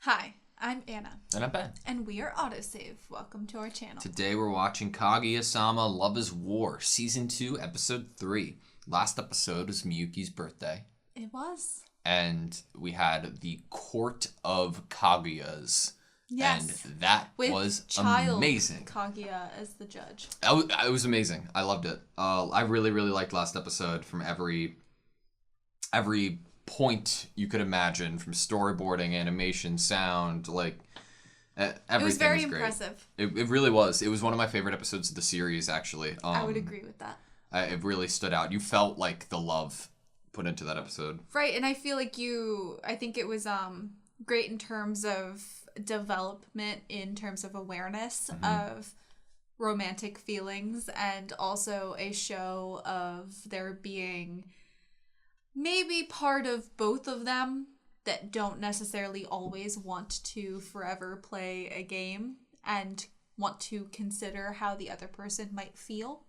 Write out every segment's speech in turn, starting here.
Hi, I'm Anna. And I'm Ben. And we are AutoSave. Welcome to our channel. Today we're watching Kaguya-sama Love is War, Season 2, Episode 3. Last episode was Miyuki's birthday. It was. And we had the Court of Kaguyas. Yes. And that with was child amazing. Kaguya as the judge. It was amazing. I loved it. I really, really liked last episode from every point you could imagine, from storyboarding, animation, sound, everything. It was very great. impressive. It really was. It was one of my favorite episodes of the series, actually. I would agree with that. It really stood out. You felt like the love put into that episode. Right, and I feel like I think it was great in terms of development, in terms of awareness of romantic feelings, and also a show of there being maybe part of both of them that don't necessarily always want to forever play a game and want to consider how the other person might feel.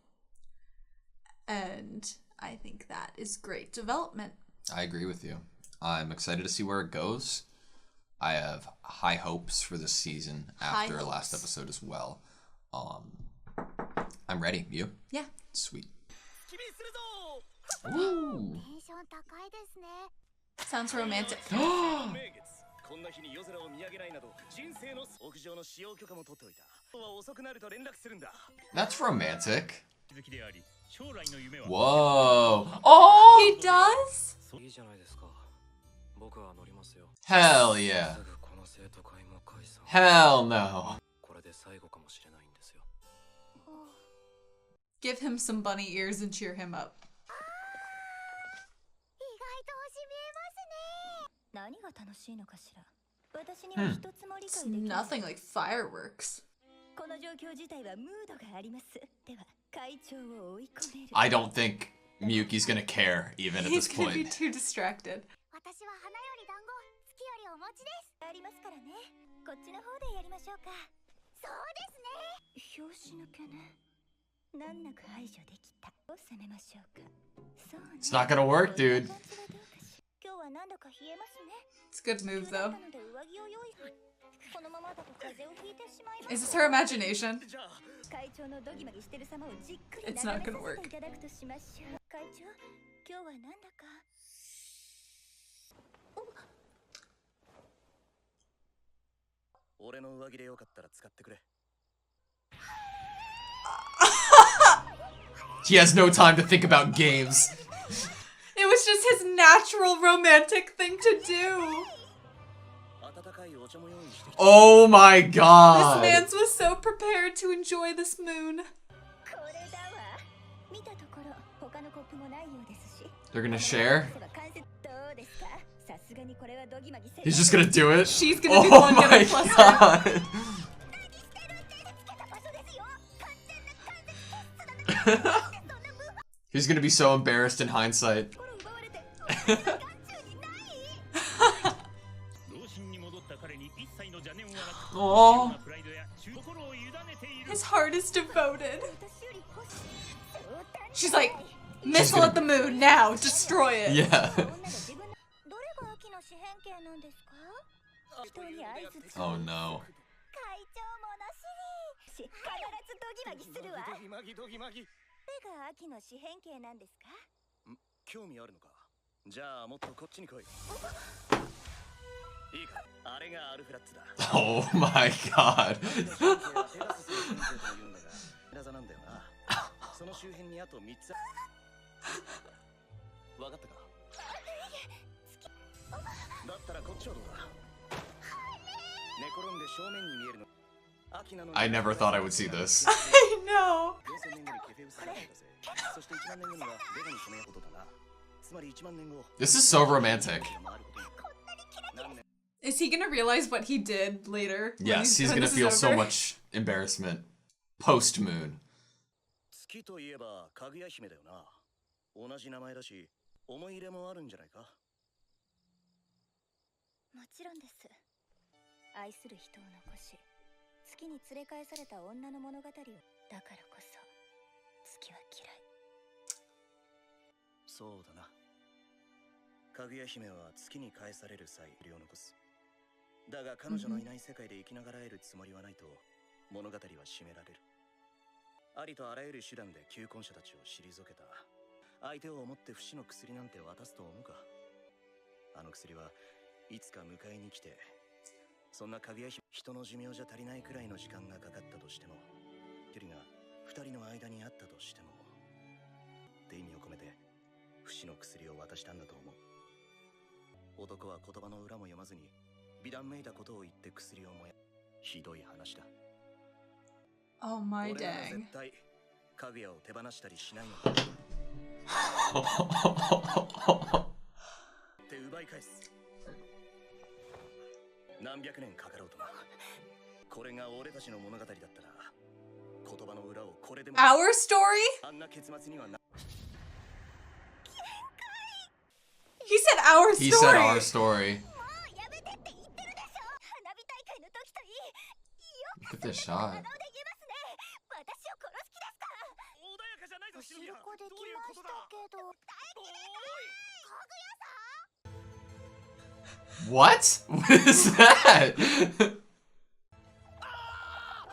And I think that is great development. I agree with you. I'm excited to see where it goes. I have high hopes for this season after last episode as well. I'm ready. You? Yeah. Sweet. Ooh. Sounds romantic. That's romantic. Whoa. Oh! He does? Hell yeah. Hell no. Give him some bunny ears and cheer him up. It's nothing like fireworks. I don't think Miyuki's gonna care even at this point. He's gonna be too distracted. It's not gonna work, dude. It's a good move, though. Is this her imagination? It's not gonna work. He has no time to think about games. It was just his natural romantic thing to do. Oh my god. This man was so prepared to enjoy this moon. They're gonna share? He's just gonna do it? She's gonna be the one gonna plus her. He's gonna be so embarrassed in hindsight. Oh. His heart is devoted. She's like, missile at the moon, now, destroy it. Yeah. Oh no. Oh my god. I never thought I would see this. I know. This is so romantic. Is he gonna realize what he did later? Yes, he's gonna feel so much embarrassment. Post-moon. だが彼女のいない世界で生きながらえるつもりはないと物語は締められる。ありとあらゆる手段で求婚者たちを退けた。相手を思って不死の薬なんて渡すと思うか。あの薬はいつか迎えに来て、そんなかぐや姫、人の寿命じゃ足りないくらいの時間がかかったとしても、一人が二人の間にあったとしてもって意味を込めて不死の薬を渡したんだと思う。男は言葉の裏も読まずに美談めいたことを言って薬を燃や、ひどい話だ。 Oh my 俺らは dang. 絶対かぐやを手放したりしないのだって奪い返す。何百年かかろうとな。これが俺たちの物語だったら言葉の裏をこれでも Our story? あんな結末にはな。 He said our story. He said our story. Look at this shot. What? What is that?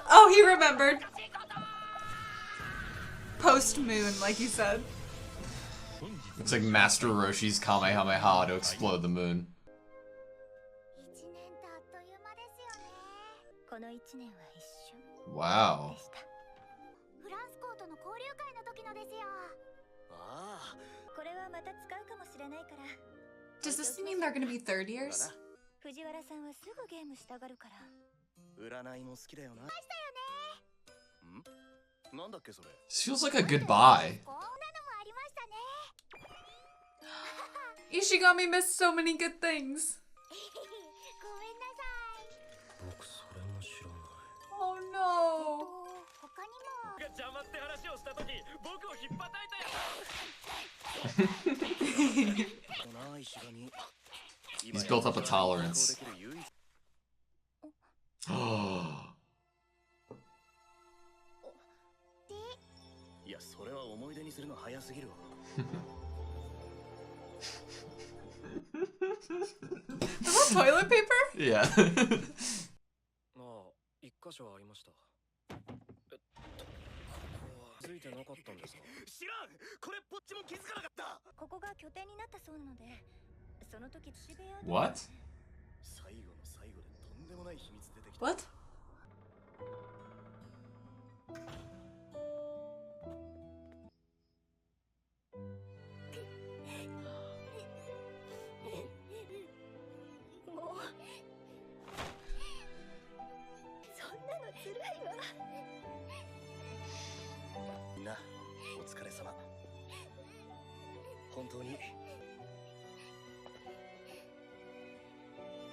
Oh, he remembered. Post moon, like you said. It's like Master Roshi's Kamehameha to explode the moon. Wow. Does this mean they're gonna be third years? 占いも好きだよな。ん？なんだっけそれ。 This feels like a goodbye. Ishigami missed so many good things. Oh no. He's built up a tolerance. Oh. いや、それは思い出にするの早すぎるわ。Is that toilet paper? Yeah. まあ、一箇所ありました。ここはついてなかったんですか。知らん。これぽっちも気づかなかった。ここが拠点になったそうなので、その時渋谷。 What? 最後の最後でとんでもない秘密出てきた。 What? Na, お疲れ様。本当に。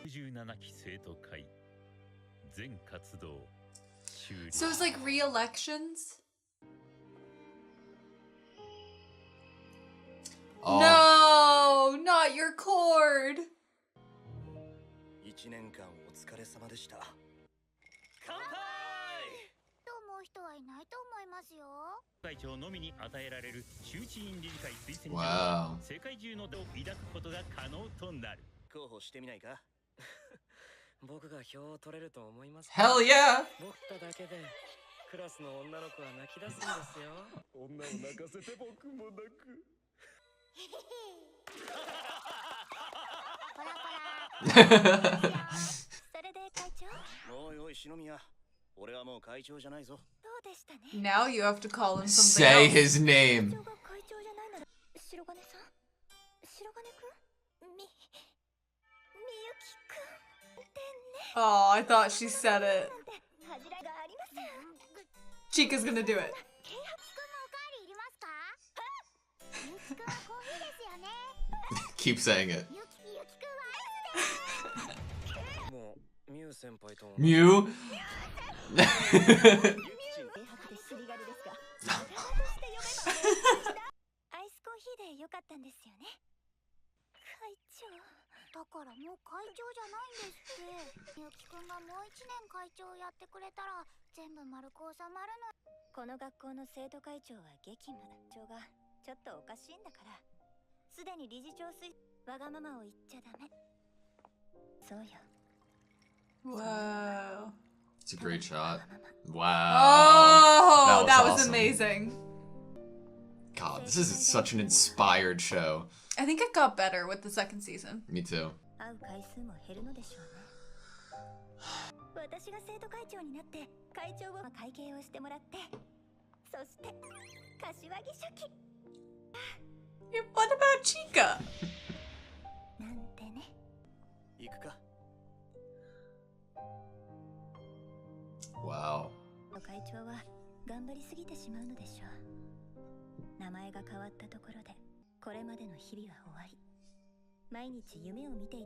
17期生徒会全活動終了。 So it's like re-elections? Oh. No, not your cord. 1年間お疲れ様でした。乾杯。と思う人はいないと思いますよ。会長のみに与えられる周知院理事会推薦状 Wow. は世界中のを抱くことが可能となる。候補してみないか。僕が票を取れると思います。 Hell yeah! 僕だけでクラスの女の子は泣き出すんですよ。女を泣かせて僕も泣く。それで会長、おいおい篠宮、俺はもう会長じゃないぞ。どうでしたね。 Now you have to call him something Say else. his name. 会長が会長じゃないなら、白金さん、白金くん、みゆきくんってね。 Oh, I thought she said it. 恥じらいがありません。 Chica's gonna do it. ケイハキくんもおかわりいりますか。みゆきくんはコーヒーですよね。 Keep saying it. みゆきくんはアイスです。もうミュウ先輩と。 Mew? ケイハキでシリガルですが、アイスコーヒーでよかったんですよね。会長。だからもう会長じゃないんですって。みゆきくんがもう1年会長をやってくれたら全部丸く収まるの。この学校の生徒会長は激務だ。長がちょっとおかしいんだから。すでに理事長わがままを言っちゃダメ。そうよ。Whoa. It's a great shot. Oh, Wow. that was awesome. amazing. God, this is such an inspired show. I think it got better with the second season. Me too. 会う回数も減るのでしょうね。私が生徒会長になって会長を会計をしてもらって、そして柏木書記 What about Chica? なんてね。行くか。 Wow. 会長は頑張りすぎてしまうのでしょう。名前が変わったところでこれまでの日々は終わり。毎日夢を見てい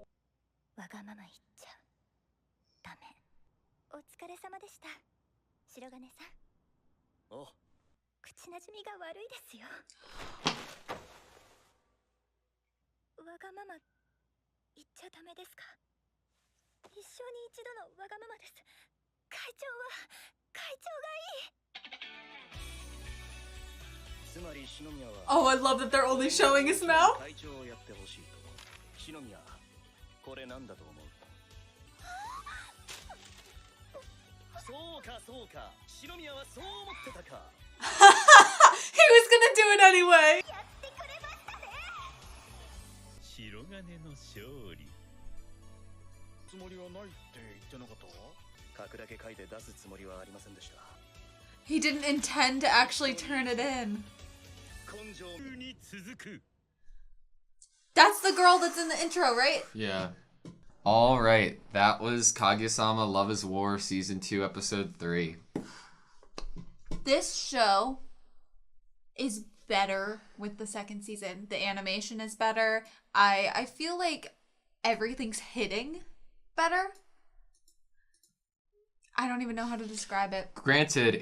わがまま言っちゃダメ。お疲れ様でした。白金さん。おう。口なじみが悪いですよ。わがまま言っちゃダメですか。一生に一度のわがままです。会長がいい。つまり篠宮は Oh, I love that they're only showing his mouth. 会長をやってほしいと。篠宮、これなんだと思う？そうかそうか、篠宮はそう思ってたか。He was gonna do it anyway. やってくれましたね。白金の勝利。つもりはないって言ってなかった？書くだけ書いて出すつもりはありませんでした。 He didn't intend to actually turn it in. 根性に続く。 That's the girl that's in the intro, right? Yeah. All right. That was Kaguya-sama Love is War Season 2, Episode 3. This show is better with the second season. The animation is better. I feel like everything's hitting better. I don't even know how to describe it. Granted,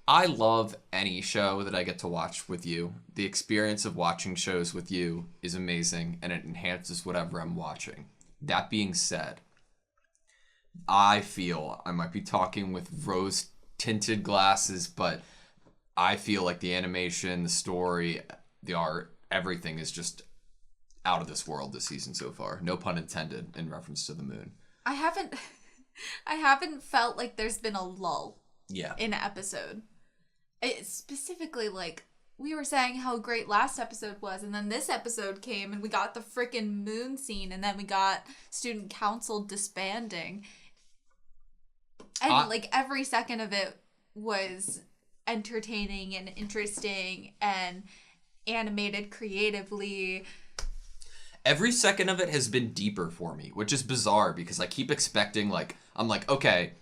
I love any show that I get to watch with you. The experience of watching shows with you is amazing, and it enhances whatever I'm watching. That being said, I feel I might be talking with rose-tinted glasses, but I feel like the animation, the story, the art, everything is just out of this world this season so far. No pun intended in reference to the moon. I haven't felt like there's been a lull Yeah. in an episode. It's specifically like we were saying how great last episode was, and then this episode came and we got the frickin' moon scene, and then we got student council disbanding. And like every second of it was entertaining and interesting and animated creatively. Every second of it has been deeper for me, which is bizarre because I keep expecting, I'm like, okay,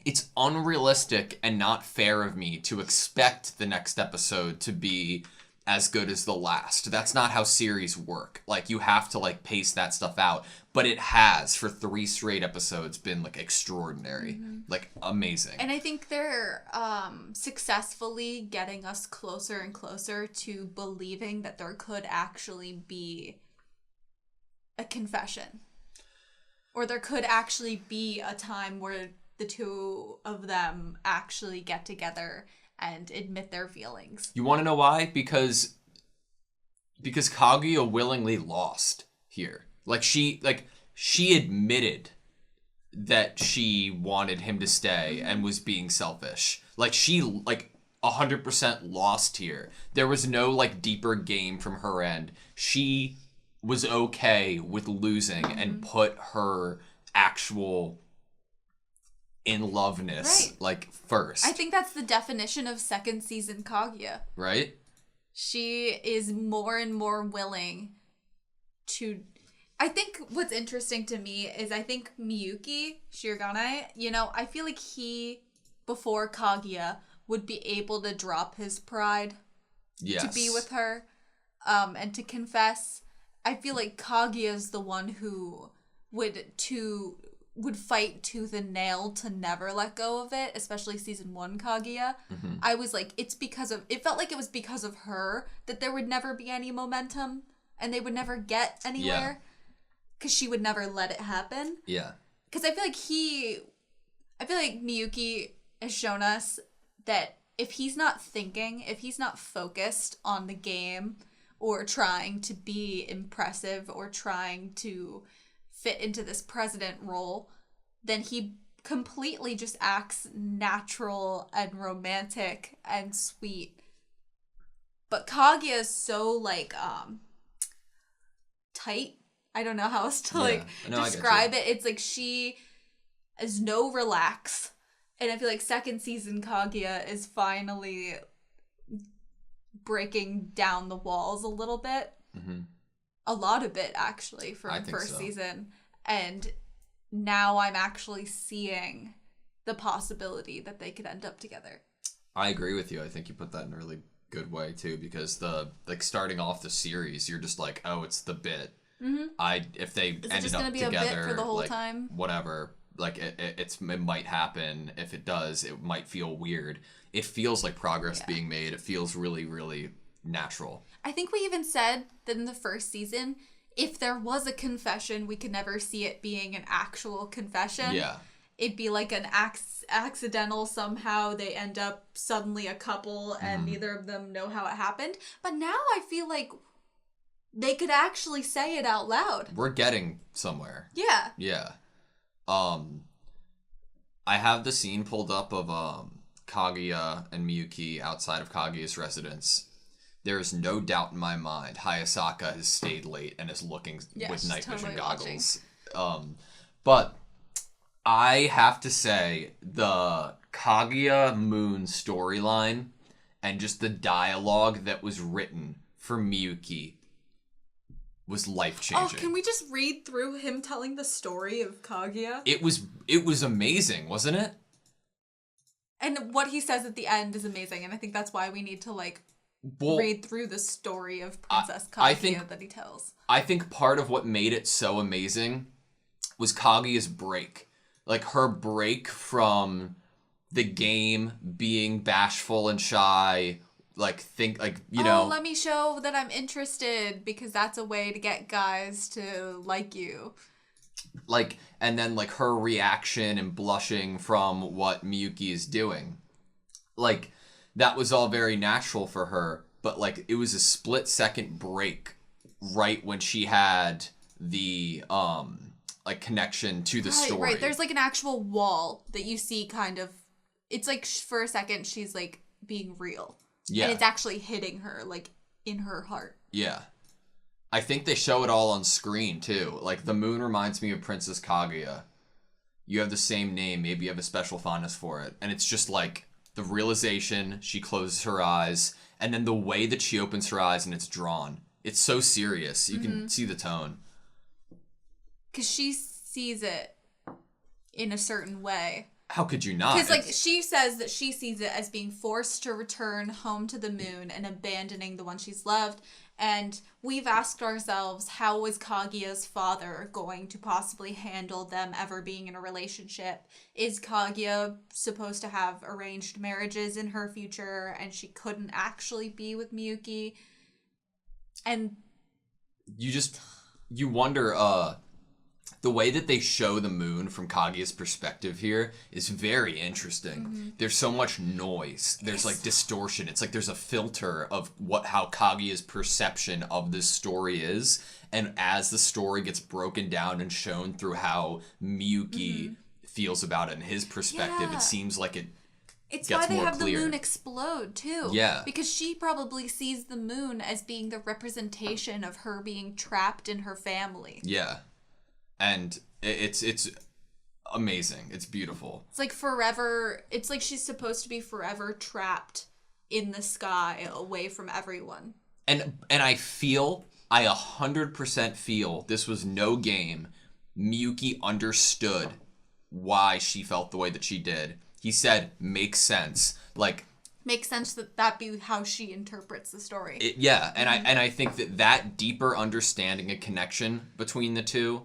it's unrealistic and not fair of me to expect the next episode to be as good as the last. That's not how series work. Like, you have to, pace that stuff out. But it has, for 3 straight episodes, been, extraordinary. Mm-hmm. Amazing. And I think they're successfully getting us closer and closer to believing that there could actually be a confession. Or there could actually be a time where the two of them actually get together and admit their feelings. You want to know why? Because Kaguya willingly lost here. She admitted that she wanted him to stay and was being selfish. She 100% lost here. There was no deeper game from her end. She was okay with losing and put her actual in loveness first. I think that's the definition of second season Kaguya. Right? She is more and more willing to... I think what's interesting to me is I think Miyuki, Shirogane, I feel like he, before Kaguya, would be able to drop his pride to be with her and to confess. I feel like Kaguya's the one who would fight tooth and nail to never let go of it, especially season 1 Kaguya. Mm-hmm. I was like, it felt like it was because of her that there would never be any momentum and they would never get anywhere because she would never let it happen. Yeah. Because I feel like Miyuki has shown us that if he's not thinking, if he's not focused on the game or trying to be impressive or trying to fit into this president role, then he completely just acts natural and romantic and sweet. But Kaguya is so, like, tight. I don't know how else to, like, describe it. It's like she is no relax. And I feel like second season Kaguya is finally breaking down the walls a little bit. Mm-hmm. A lot of it, actually, from first season. And now I'm actually seeing the possibility that they could end up together. I agree with you. I think you put that in a really good way, too, because starting off the series, you're just like, oh, it's the bit. Mm-hmm. If they ended up together, a bit for the whole time? Whatever, like it might happen. If it does, it might feel weird. It feels like progress being made. It feels really, really natural. I think we even said that in the first season, if there was a confession, we could never see it being an actual confession. Yeah. It'd be like an accidental somehow. They end up suddenly a couple and neither of them know how it happened. But now I feel like they could actually say it out loud. We're getting somewhere. Yeah. Yeah. I have the scene pulled up of Kaguya and Miyuki outside of Kaguya's residence. There is no doubt in my mind Hayasaka has stayed late and is looking with night vision goggles. But I have to say the Kaguya Moon storyline and just the dialogue that was written for Miyuki was life-changing. Oh, can we just read through him telling the story of Kaguya? It was amazing, wasn't it? And what he says at the end is amazing, and I think that's why we need to, like, read through the story of Princess Kaguya that he tells. I think part of what made it so amazing was Kaguya's break. Like, her break from the game being bashful and shy, let me show that I'm interested, because that's a way to get guys to like you. Like, and then, like, her reaction and blushing from what Miyuki is doing. Like, that was all very natural for her, but, like, it was a split-second break right when she had the, connection to the story. Right, there's, like, an actual wall that you see kind of... It's, like, for a second, she's, like, being real. Yeah. And it's actually hitting her, like, in her heart. Yeah. I think they show it all on screen, too. Like, the moon reminds me of Princess Kaguya. You have the same name. Maybe you have a special fondness for it. And it's just, like, the realization, she closes her eyes, and then the way that she opens her eyes and it's drawn. It's so serious. You can see the tone. Because she sees it in a certain way. How could you not? Because, like, she says that she sees it as being forced to return home to the moon and abandoning the one she's loved. And we've asked ourselves, how was Kaguya's father going to possibly handle them ever being in a relationship? Is Kaguya supposed to have arranged marriages in her future and she couldn't actually be with Miyuki? And you wonder, the way that they show the moon from Kaguya's perspective here is very interesting. Mm-hmm. There's so much noise. There's like distortion. It's like there's a filter of how Kaguya's perception of this story is. And as the story gets broken down and shown through how Miyuki feels about it and his perspective, it seems like it's why they have the moon explode, too. Yeah. Because she probably sees the moon as being the representation of her being trapped in her family. Yeah. And it's amazing. It's beautiful. It's like forever. It's like she's supposed to be forever trapped in the sky away from everyone. And I 100% feel this was no game. Miyuki understood why she felt the way that she did. He said, makes sense. Like, makes sense that be how she interprets the story. And I think that deeper understanding and connection between the two,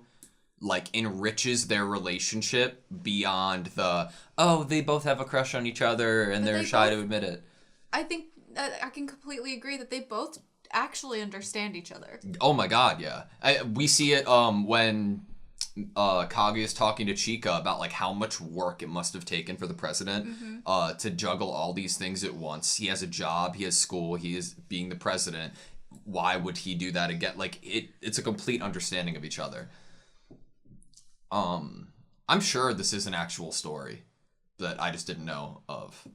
like, enriches their relationship beyond they both have a crush on each other and they're shy to admit it. I think I can completely agree that they both actually understand each other. Oh my god, yeah. We see it when Kaguya is talking to Chika about, like, how much work it must have taken for the president to juggle all these things at once. He has a job, he has school, he is being the president. Why would he do that again? Like, it's a complete understanding of each other. I'm sure this is an actual story that I just didn't know of.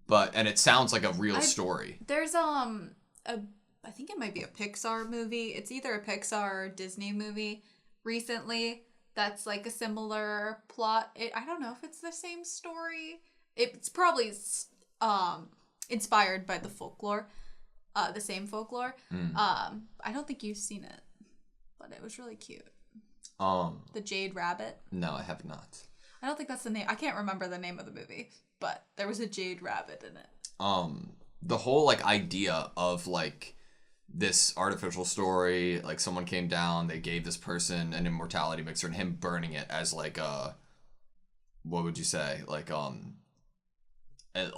And it sounds like a real story. There's I think it might be a Pixar movie. It's either a Pixar or Disney movie recently that's like a similar plot. I don't know if it's the same story. It's probably inspired by the folklore, the same folklore. I don't think you've seen it, but it was really cute. The Jade Rabbit. No, I have not. I don't think that's the name. I can't remember the name of the movie, but there was a Jade Rabbit in it. The whole like idea of like this artificial story, like someone came down, they gave this person an immortality mixer, and him burning it as like what would you say, like a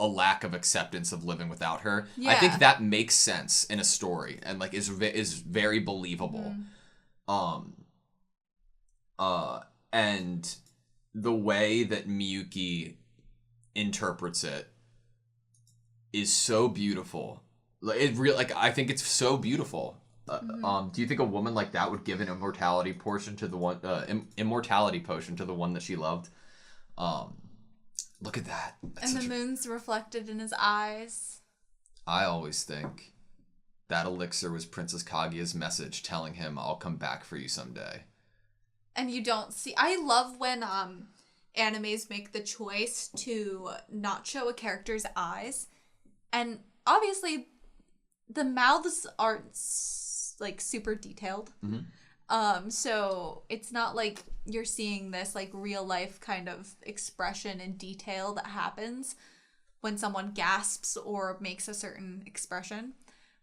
lack of acceptance of living without her. Yeah. I think that makes sense in a story and like is very believable. And the way that Miyuki interprets it is so beautiful. I think it's so beautiful. Do you think a woman like that would give an immortality potion to the one immortality potion to the one that she loved? Look at that. And the moon's reflected in his eyes. I always think that elixir was Princess Kaguya's message telling him, "I'll come back for you someday." And you don't see... I love when animes make the choice to not show a character's eyes. And obviously, the mouths aren't like super detailed. So it's not like you're seeing this like real life kind of expression and detail that happens when someone gasps or makes a certain expression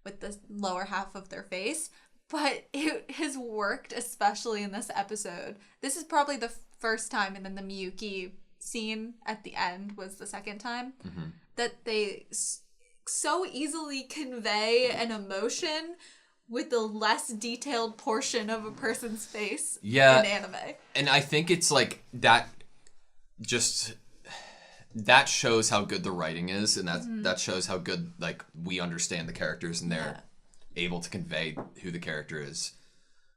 with the lower half of their face. But it has worked, especially in this episode. This is probably the first time, and then the Miyuki scene at the end was the second time, that they so easily convey an emotion with the less detailed portion of a person's face in anime. And I think it's like that that shows how good the writing is, and that shows how good like we understand the characters and they're able to convey who the character is.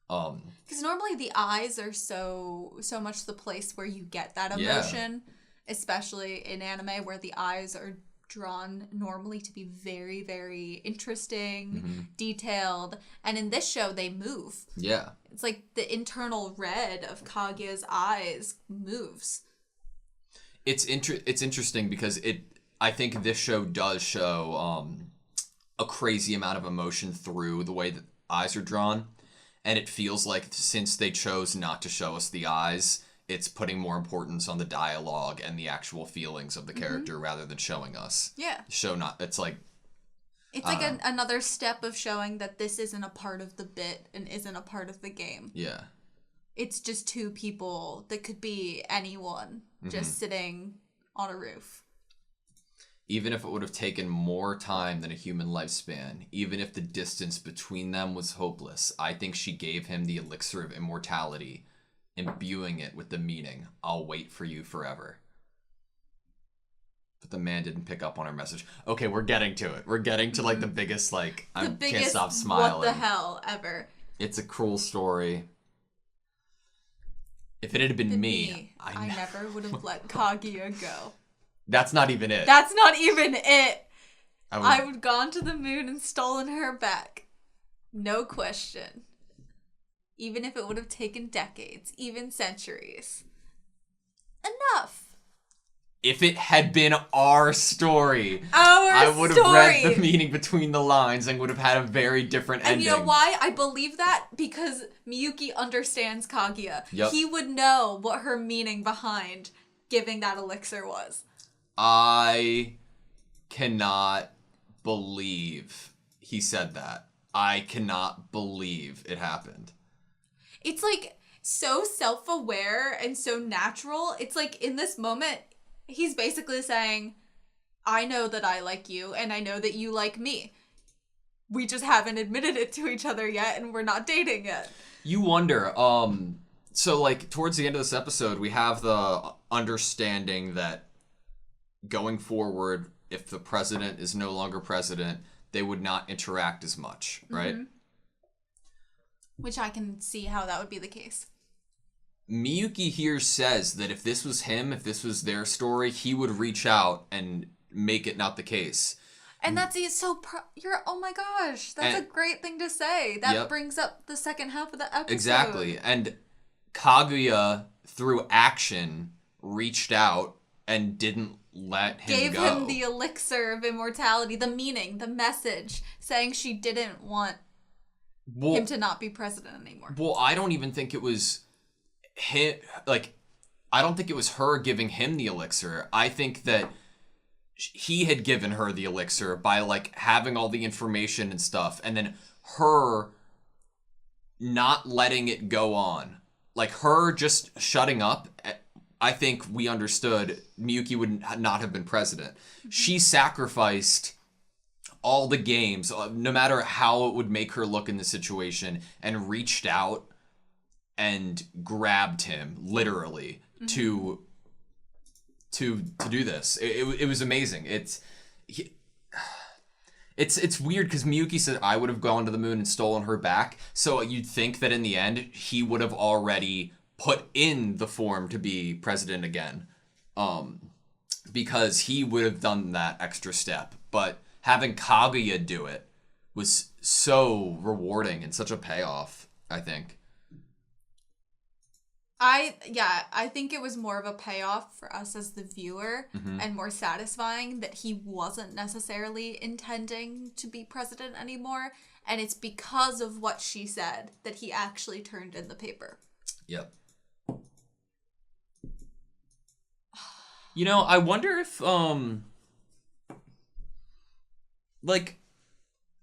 Because normally the eyes are so much the place where you get that emotion, especially in anime where the eyes are drawn normally to be very, very interesting, detailed, and in this show they move. Yeah. It's like the internal red of Kaguya's eyes moves. It's interesting because I think this show does show a crazy amount of emotion through the way that eyes are drawn, and it feels like since they chose not to show us the eyes, it's putting more importance on the dialogue and the actual feelings of the character rather than showing us. Yeah. It's like another step of showing that this isn't a part of the bit and isn't a part of the game. Yeah. It's just two people that could be anyone just sitting on a roof. Even if it would have taken more time than a human lifespan, even if the distance between them was hopeless, I think she gave him the elixir of immortality, imbuing it with the meaning, "I'll wait for you forever." But the man didn't pick up on our message. Okay, we're getting to it. We're getting to like the biggest like can't stop smiling. What the hell ever. It's a cruel story. If it had been me, I never would have let Kaguya go. That's not even it. That's not even it. I would have gone to the moon and stolen her back. No question. Even if it would have taken decades, even centuries. Enough. If it had been our story, I would have read the meaning between the lines and would have had a very different ending. And you know why I believe that? Because Miyuki understands Kaguya. Yep. He would know what her meaning behind giving that elixir was. I cannot believe he said that. I cannot believe it happened. It's like so self-aware and so natural. It's like in this moment, he's basically saying, I know that I like you and I know that you like me. We just haven't admitted it to each other yet and we're not dating yet. You wonder, so like towards the end of this episode, we have the understanding that going forward, if the president is no longer president, they would not interact as much, right? Which I can see how that would be the case. Miyuki here says that if this was him, if this was their story, he would reach out and make it not the case. And that's oh my gosh, that's a great thing to say. That brings up the second half of the episode. Exactly. And Kaguya, through action, reached out and didn't let him Gave go. him the elixir of immortality, the meaning, the message, saying she didn't want him to not be president anymore. Well, I don't even think it was him. Like, I don't think it was her giving him the elixir. I think that he had given her the elixir by, like, having all the information and stuff, and then her not letting it go on. Like, her just shutting up, I think we understood Miyuki would not have been president. Mm-hmm. She sacrificed all the games, no matter how it would make her look in the situation, and reached out and grabbed him, literally, to do this. It was amazing. It's weird because Miyuki said I would have gone to the moon and stolen her back. So you'd think that in the end he would have already put in the form to be president again, because he would have done that extra step. But having Kaguya do it was so rewarding and such a payoff, I think. I think it was more of a payoff for us as the viewer, and more satisfying that he wasn't necessarily intending to be president anymore, and it's because of what she said that he actually turned in the paper. Yep. You know, I wonder if like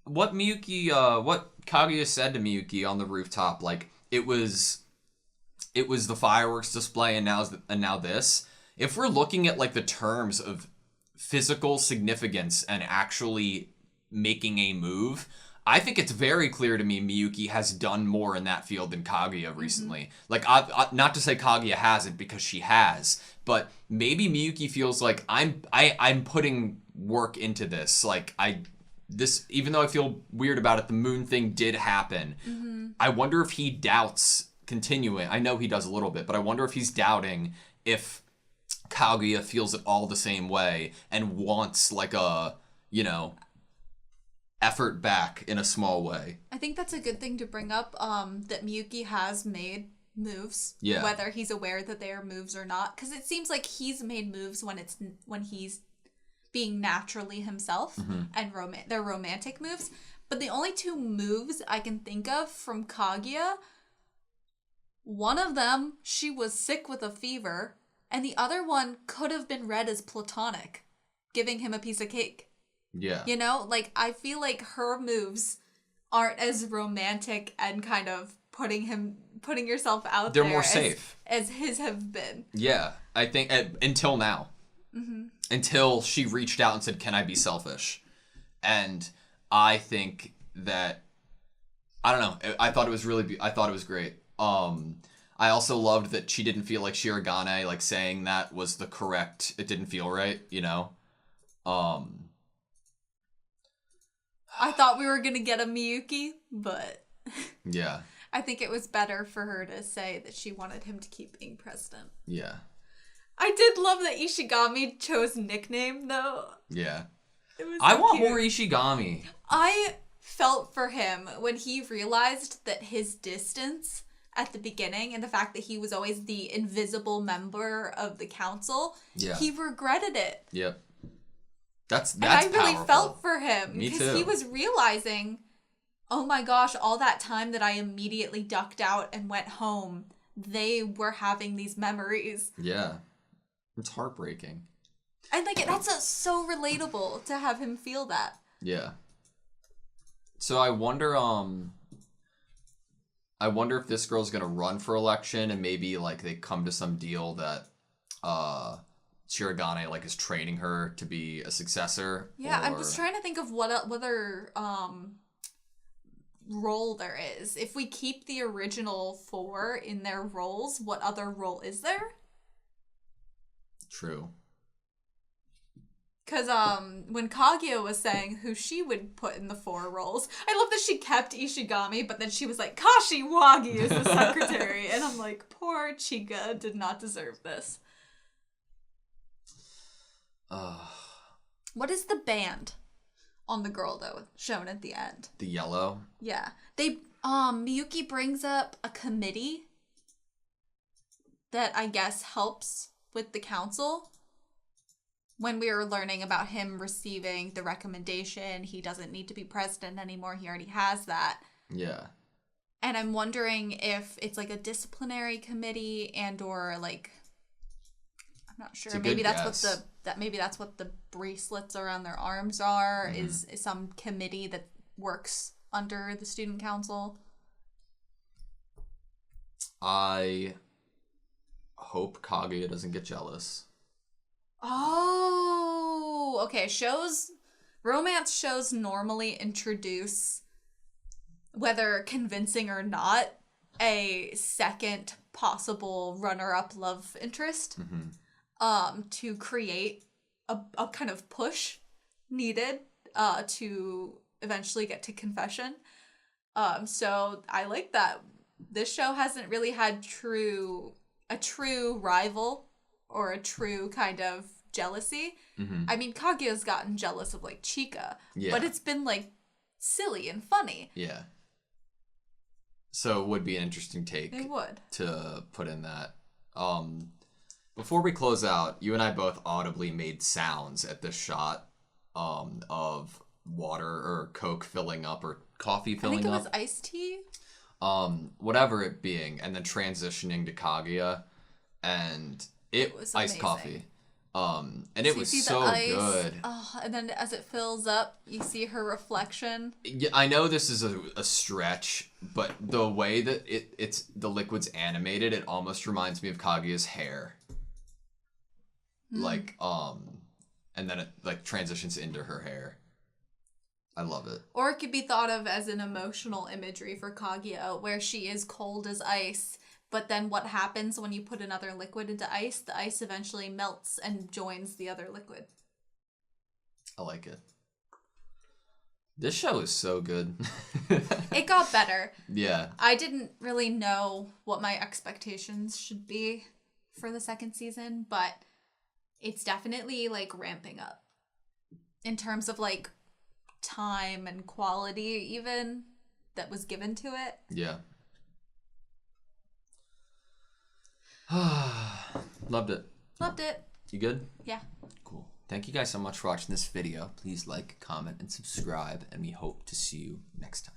what Kaguya said to Miyuki on the rooftop, like it was the fireworks display and now this. If we're looking at like the terms of physical significance and actually making a move, I think it's very clear to me Miyuki has done more in that field than Kaguya recently. Like, not to say Kaguya hasn't, because she has, but maybe Miyuki feels like I'm putting work into this. Like, even though I feel weird about it, the moon thing did happen. I wonder if he doubts continuing. I know he does a little bit, but I wonder if he's doubting if Kaguya feels it all the same way and wants like a, effort back in a small way. I think that's a good thing to bring up, that Miyuki has made moves, whether he's aware that they are moves or not, because it seems like he's made moves when he's being naturally himself, and they're romantic moves. But the only two moves I can think of from Kaguya, one of them, she was sick with a fever, and the other one could have been read as platonic, giving him a piece of cake. Yeah. Like, I feel like her moves aren't as romantic and kind of putting yourself out there. They're more safe. As his have been. Yeah. I think until now. Until she reached out and said, "Can I be selfish?" And I think that, I don't know, I thought it was great. I also loved that she didn't feel like Shirogane, like, saying that was the correct, it didn't feel right, I thought we were going to get a Miyuki, but yeah. I think it was better for her to say that she wanted him to keep being president. Yeah. I did love that Ishigami chose nickname, though. Yeah. I want more Ishigami. I felt for him when he realized that his distance at the beginning and the fact that he was always the invisible member of the council, he regretted it. Yep. That's and I really powerful. Felt for him. Me because too. He was realizing, oh my gosh, all that time that I immediately ducked out and went home, they were having these memories. Yeah. It's heartbreaking. And like, that's so relatable to have him feel that. Yeah. So I wonder if this girl's gonna run for election and maybe like they come to some deal that Shirogane like is training her to be a successor. Yeah, I was trying to think of what other role there is. If we keep the original 4 in their roles, what other role is there? True. Because when Kaguya was saying who she would put in the 4 roles, I love that she kept Ishigami, but then she was like, Kashiwagi is the secretary. And I'm like, poor Chika did not deserve this. What is the band on the girl, though, shown at the end? The yellow? Yeah. Miyuki brings up a committee that I guess helps with the council. When we were learning about him receiving the recommendation, he doesn't need to be president anymore. He already has that. Yeah. And I'm wondering if it's like a disciplinary committee and or like, I'm not sure. Maybe that's what the bracelets around their arms are, is some committee that works under the student council. I hope Kaguya doesn't get jealous. Oh, okay. Romance shows normally introduce, whether convincing or not, a second possible runner-up love interest to create a kind of push needed to eventually get to confession. So I like that. This show hasn't really had a true rival or a true kind of jealousy. I mean, Kaguya's gotten jealous of, like, Chika, but it's been, like, silly and funny. Yeah. So it would be an interesting take. It would. To put in that. Before we close out, you and I both audibly made sounds at this shot of water or Coke filling up or coffee filling up. I think it was iced tea. Whatever it being, and then transitioning to Kaguya, and it was iced coffee. And it was so good. And then as it fills up, you see her reflection. Yeah, I know this is a stretch, but the way that it's the liquid's animated, it almost reminds me of Kaguya's hair. Like, and then it like transitions into her hair. I love it. Or it could be thought of as an emotional imagery for Kaguya, where she is cold as ice, but then what happens when you put another liquid into ice? The ice eventually melts and joins the other liquid. I like it. This show is so good. It got better. Yeah. I didn't really know what my expectations should be for the second season, but it's definitely like ramping up in terms of like time and quality even that was given to it. Yeah. Loved it. Loved it. You good? Yeah. Cool. Thank you guys so much for watching this video. Please like, comment, and subscribe, and we hope to see you next time.